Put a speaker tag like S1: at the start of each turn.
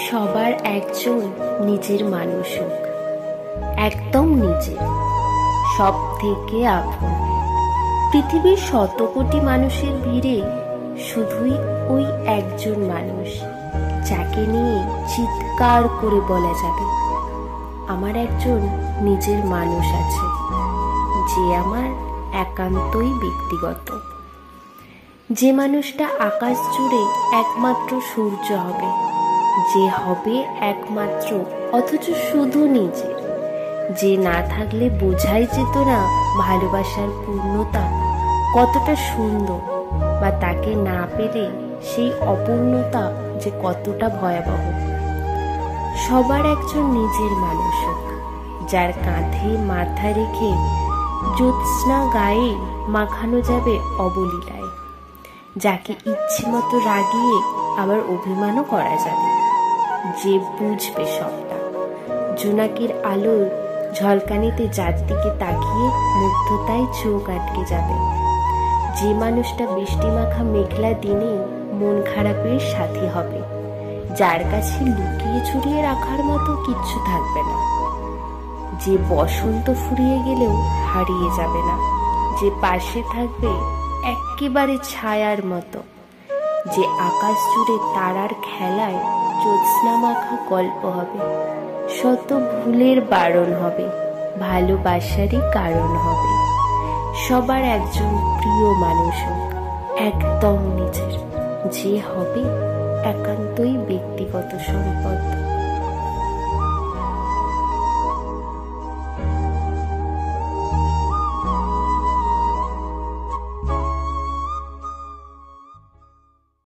S1: সবার একজন নিজের মানুষ হোক, একদম নিজের, সব থেকে আপন। পৃথিবীর শত কোটি মানুষের ভিড়ে শুধুই ওই একজন মানুষ যাকে নিয়ে চিৎকার করে বলা যাবে, আমার একজন নিজের মানুষ আছে, যে আমার একান্তই ব্যক্তিগত। যে মানুষটা আকাশ জুড়ে একমাত্র সূর্য হবে, যে হবে একমাত্র অথচ শুধু নিজের, যে না থাকলে বোঝাই যেত না ভালোবাসার পূর্ণতা কতটা সুন্দর, বা তাকে না পেলে সেই অপূর্ণতা যে কতটা ভয়াবহ। সবার একজন নিজের মানুষ হোক, যার কাঁধে মাথা রেখে জ্যোৎস্না গায়ে মাখানো যাবে অবলীলায়, যাকে ইচ্ছে মতো রাগিয়ে আবার অভিমানও করা যাবে, যে বুঝবে সবটা। জোনাকির আলোর ঝলকানিতে যার দিকে তাকিয়ে মুগ্ধতায় চোখ আটকে যাবে, যে মানুষটা বৃষ্টিমাখা মেঘলা দিনে মন খারাপের সাথী হবে, যার কাছে লুকিয়ে ছড়িয়ে রাখার মতো কিচ্ছু থাকবে না, যে বসন্ত ফুরিয়ে গেলেও হারিয়ে যাবে না, যে পাশে থাকবে একেবারে ছায়ার মতো, যে আকাশ জুড়ে তারার খেলায় জ্যোৎস্না মাখা গল্প হবে, শত ভুলের বারণ হবে, ভালোবাসারই কারণ হবে। সবার একজন প্রিয় মানুষ হোক, একদম নিজের, যে হবে একান্তই ব্যক্তিগত সম্পদ।